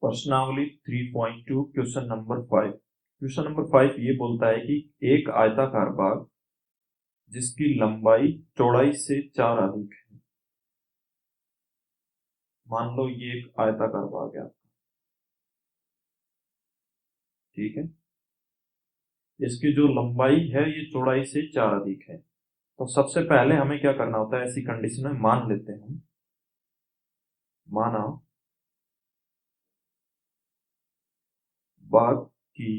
प्रश्नावली 3.2 question number 5। Question number 5 ये बोलता है कि एक आयताकार बाग जिसकी लंबाई चौड़ाई से 4 अधिक है। मान लो ये एक आयताकार बाग है, ठीक है। इसकी जो लंबाई है ये चौड़ाई से 4 अधिक है। तो सबसे पहले हमें क्या करना होता है, ऐसी कंडीशन में मान लेते हैं, माना बाग की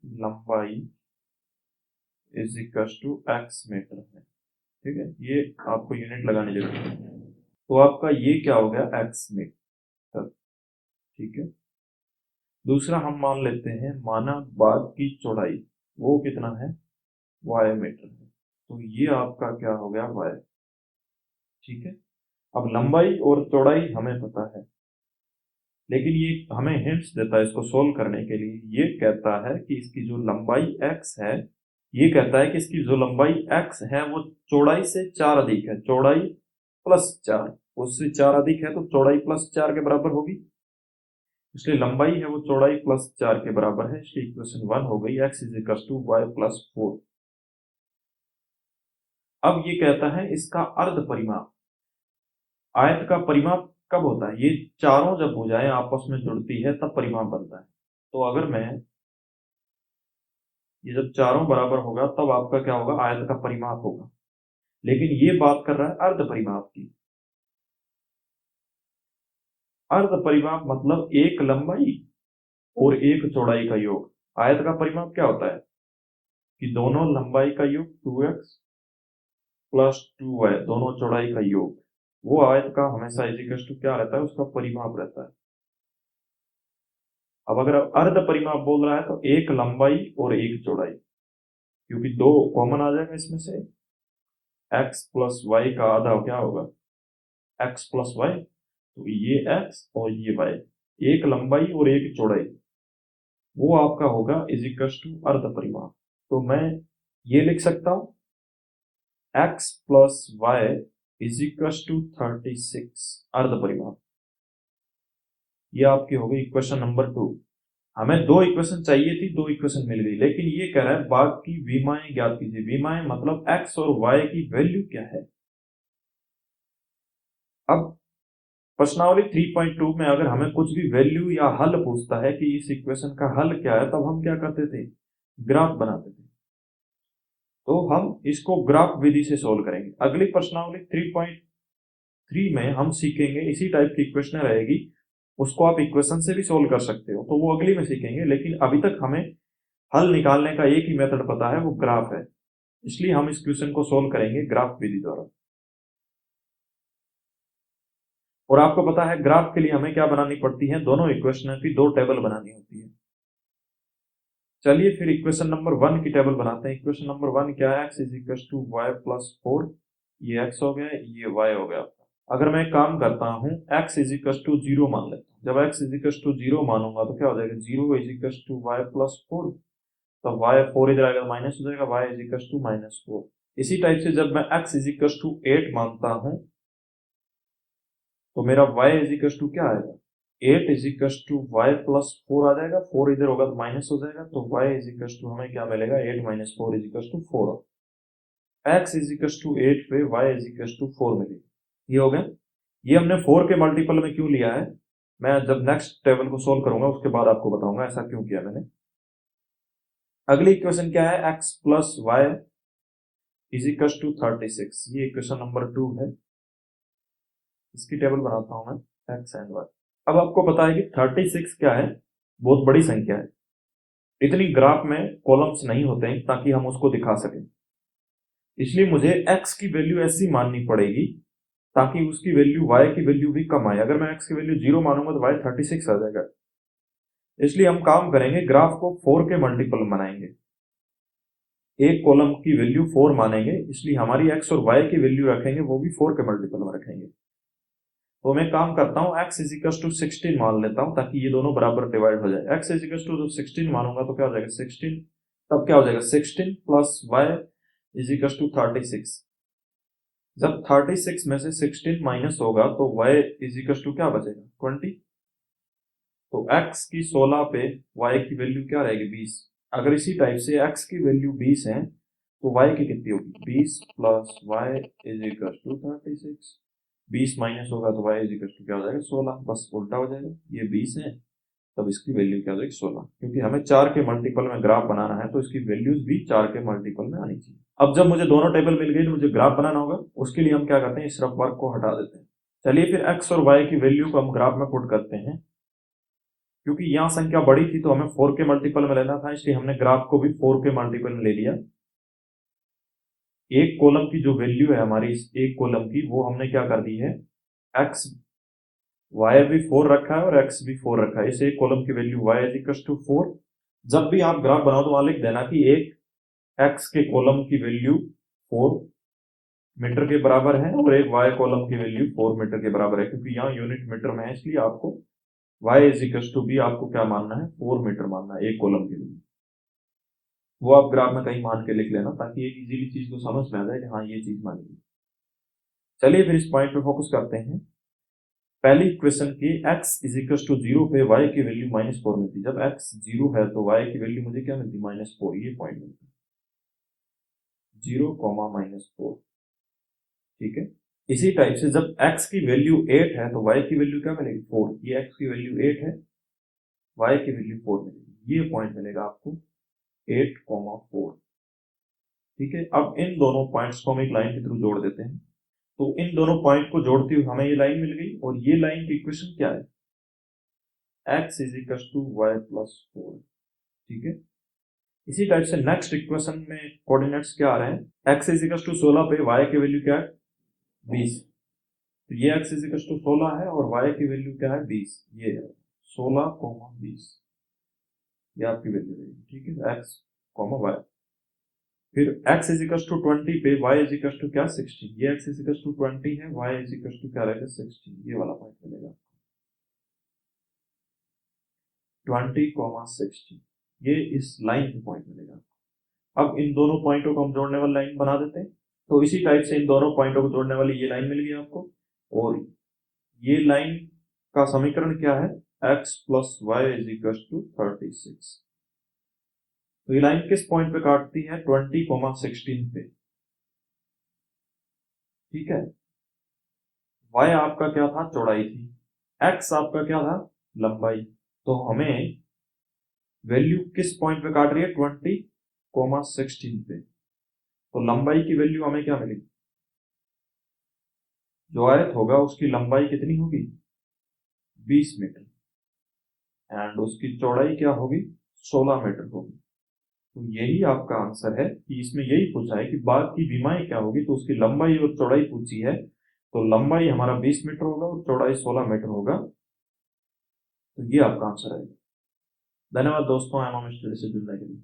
लंबाई is equal to x metre है, ठीक है। ये आपको यूनिट लगाने जरूरत है। तो आपका ये क्या हो गया, x मीटर, ठीक है। दूसरा हम मान लेते हैं, माना बाग की चौड़ाई वो कितना है, y मीटर है। तो ये आपका क्या हो गया, y, ठीक है। अब लंबाई और चौड़ाई हमें पता है, लेकिन ये हमें हिंट्स देता है इसको सोल्व करने के लिए। ये कहता है कि इसकी जो लंबाई x है, ये कहता है कि इसकी जो लंबाई x है वो चौड़ाई से 4 अधिक है। चौड़ाई प्लस 4, उससे 4 अधिक है तो चौड़ाई प्लस 4 के बराबर होगी। इसलिए लंबाई है वो चौड़ाई प्लस 4 के बराबर है। इसलिए इक्वेशन 1 हो गई, x is equal to y plus 4। अब ये कहता है इसका अर्ध परिमाप। आयत का परिमाप कब होता है, ये चारों जब भुजाएं आपस में जुड़ती है तब परिमाप बनता है। तो अगर मैं ये जब चारों बराबर होगा तब आपका क्या होगा, आयत का परिमाप होगा। लेकिन ये बात कर रहा है अर्ध परिमाप की। अर्ध परिमाप मतलब एक लंबाई और एक चौड़ाई का योग। आयत का परिमाप क्या होता है कि दोनों लंबाई का योग 2x प्लस 2y, दोनों चौड़ाई का योग। वो आयत का हमेशा इक्वल टू क्या रहता है, उसका परिमाप रहता है। अब अगर अर्ध परिमाप बोल रहा है तो एक लंबाई और एक चौड़ाई, क्योंकि दो कॉमन आ जाएगा इसमें से। x प्लस वाई का आधा क्या होगा, x प्लस वाई, तो ये x और ये y, एक लंबाई और एक चौड़ाई, वो आपका होगा इज इक्वल टू अर्ध परिमाप। तो मैं ये लिख सकता हूं x plus y is equal to 36 अर्ध परिमाप। ये आपकी हो गई इक्वेशन नंबर 2। हमें दो इक्वेशन चाहिए थी, दो इक्वेशन मिल गई, लेकिन ये कह रहा है बाग की विमाएं ज्ञात कीजिए। विमाएं मतलब x और y की वैल्यू क्या है। अब प्रश्नावली 3.2 में अगर हमें कुछ भी वैल्यू या हल पूछता है कि इस इक्वेशन का हल क्या है, तब हम क्या करते थे, ग्राफ बनाते थे। तो हम इसको ग्राफ विधि से सोल्व करेंगे। अगली प्रश्नावली 3.3 में हम सीखेंगे, इसी टाइप की इक्वेशन रहेगी, उसको आप इक्वेशन से भी सोल्व कर सकते हो, तो वो अगली में सीखेंगे। लेकिन अभी तक हमें हल निकालने का एक ही मेथड पता है, वो ग्राफ है। इसलिए हम इस क्वेश्चन को सोल्व करेंगे ग्राफ विधि द्वारा। और आपको पता है ग्राफ के लिए हमें क्या बनानी पड़ती है, दोनों इक्वेशन की दो टेबल बनानी होती है। चलिए फिर इक्वेशन नंबर 1 की टेबल बनाते हैं। इक्वेशन नंबर 1 क्या है, x is equal to y plus 4। ये x हो गया, ये y हो गया। अगर मैं काम करता हूं, x इज इक्वल टू 0 मान लेता हूं। जब x इज इक्वल टू 0 मानूंगा तो क्या हो जाएगा, 0 is equal to y plus 4। तो y 4 इधर आएगा माइनस हो जाएगा, y is equal to minus 4। इसी टाइप से जब मैं x इज इक्वल टू 8 मानता हूं तो मेरा y इज इक्वल टू क्या आएगा, 8 is equal to y plus 4 आ जाएगा। 4 इधर होगा तो माइनस हो जाएगा, तो y इज इक्वल टू हमें क्या मिलेगा, 8 minus 4 is equal to 4। x is equal to 8 पे y इज इक्वल टू 4 मिलेगा। ये हो गया। ये हमने 4 के मल्टीपल में क्यों लिया है, मैं जब नेक्स्ट टेबल को सोल्व करूंगा उसके बाद आपको बताऊंगा ऐसा क्यों किया मैंने। अगली इक्वेशन क्या है, x plus y is equal to 36। ये इक्वेशन नंबर 2 है। इसकी टेबल बनाता हूं मैं, x एंड y। अब आपको पता है कि 36 क्या है, बहुत बड़ी संख्या है। इतनी ग्राफ में कॉलम्स नहीं होते हैं ताकि हम उसको दिखा सकें। इसलिए मुझे x की वैल्यू ऐसी माननी पड़ेगी ताकि उसकी वैल्यू y की वैल्यू भी कम आए। अगर मैं x की वैल्यू 0 मानूंगा तो y 36 आ जाएगा। इसलिए हम काम करेंगे, ग्राफ को 4 के मल्टीपल बनाएंगे। एक कॉलम की वैल्यू 4 मानेंगे, इसलिए हमारी x और y की वैल्यू रखेंगे वो भी 4 के मल्टीपल में रखेंगे। तो मैं काम करता हूं, x इज इक्वल टू 16 मान लेता हूं ताकि ये दोनों बराबर डिवाइड हो जाए। x इज इक्वल टू 16 मानूंगा तो क्या हो जाएगा 16, तब क्या हो जाएगा 16 plus y is equal to 36। जब 36 में से 16 माइनस होगा तो y इज इक्वल टू क्या बचेगा 20। तो x की 16 पे y की वैल्यू क्या रहेगी 20। अगर इसी टाइप से x की वैल्यू 20 है तो y की कितनी होगी 20 plus y is equal to 36। 20 minus होगा तो y इज इक्वल टू क्या हो जाएगा 16, बस उल्टा हो जाएगा। ये 20 है तब इसकी वैल्यू क्या हो जाएगी 16, क्योंकि हमें 4 के मल्टीपल में ग्राफ बनाना है तो इसकी वैल्यूज भी 4 के मल्टीपल में आनी चाहिए। अब जब मुझे दोनों टेबल मिल गई तो मुझे ग्राफ बनाना होगा, उसके लिए हम क्या करते हैं इस रफ वर्क को हटा देते हैं। चलिए फिर x और y की वैल्यू को हम ग्राफ में पुट करते हैं। क्योंकि यहाँ संख्या बड़ी थी तो हमें 4 के मल्टीपल में लेना था, इसलिए हमने ग्राफ को भी 4 के मल्टीपल में ले लिया। एक कॉलम की जो वैल्यू है हमारी इस एक कॉलम की वो हमने क्या कर दी है x y भी 4 रखा है और x भी 4 रखा है। इस एक कॉलम की value y is equal to 4। जब भी आप ग्राफ बनाओ तो वहां लिख देना कि एक x के कॉलम की वैल्यू 4 मीटर के बराबर है और एक y कॉलम की वैल्यू 4 मीटर के बराबर है। क्योंकि यहाँ यूनिट मीटर में है इसलिए आपको y इज इक्वल टू भी आपको क्या मानना है 4 मीटर मानना है एक कॉलम की वैल्यू। वो आप ग्राफ में कहीं मान के लिख लेना ताकि एक इजीली चीज को समझ में आ जाए कि हाँ ये चीज मानी। चलिए फिर इस पॉइंट पे फोकस करते हैं। पहली इक्वेशन की x इज इक्वल टू 0 पे y की वैल्यू -4 मिलती है। जब x 0 है तो y की वैल्यू मुझे क्या मिलती है -4। ये पॉइंट मिलता है 0, -4। ठीक है। इसी टाइप से जब x की वैल्यू 8 है तो y की वैल्यू क्या मिलेगी 4। ये x की वैल्यू 8 है, y की वैल्यू 4 मिलेगी। ये पॉइंट मिलेगा आपको 8, 4। ठीक है। अब इन दोनों पॉइंट्स को हम एक लाइन के थ्रू जोड़ देते हैं। तो इन दोनों पॉइंट को जोड़ते हुए हमें ये लाइन मिल गई और ये लाइन की इक्वेशन क्या है x is equal to y plus 4। ठीक है। इसी टाइप से नेक्स्ट इक्वेशन में कोऑर्डिनेट्स क्या आ रहे हैं x इज इक्वल टू 16 पे y की वैल्यू क्या है 20। तो ये x इज इक्वल टू 16 है और y की वैल्यू क्या है 20। ये है 16, 20 ये आपकी वैल्यू रहेगी। ठीक है। x, y। फिर x इज इक्वल टू 20 पे y इज इक्वल टू क्या 16। ये x इज इक्वल टू 20 है, y इज इक्वल टू क्या रहेगा 16। ये वाला पॉइंट मिलेगा 20, 60। ये इस लाइन पे पॉइंट मिलेगा। अब इन दोनों पॉइंटों को हम जोड़ने वाली लाइन बना देते हैं। तो इसी टाइप से इन दोनों पॉइंटों को जोड़ने वाली ये लाइन मिल गई आपको और ये लाइन का समीकरण क्या है x plus y is equal to 36। तो ये लाइन किस पॉइंट पे काटती है 20, 16 पे। ठीक है। y आपका क्या था चौड़ाई थी, x आपका क्या था लंबाई। तो हमें वैल्यू किस पॉइंट पे काट रही है 20, 16 पे। तो लंबाई की वैल्यू हमें क्या मिलेगी जो आयत होगा उसकी लंबाई कितनी होगी 20 मीटर एंड उसकी चौड़ाई क्या होगी 16 मीटर होगी। तो यही आपका आंसर है कि इसमें यही पूछा है कि बाद की विमाएं क्या होगी तो उसकी लंबाई और चौड़ाई पूछी है। तो लंबाई हमारा 20 मीटर होगा और चौड़ाई 16 मीटर होगा। तो ये आपका आंसर है। धन्यवाद दोस्तों, एमएम स्टडी से जुड़ने के लिए।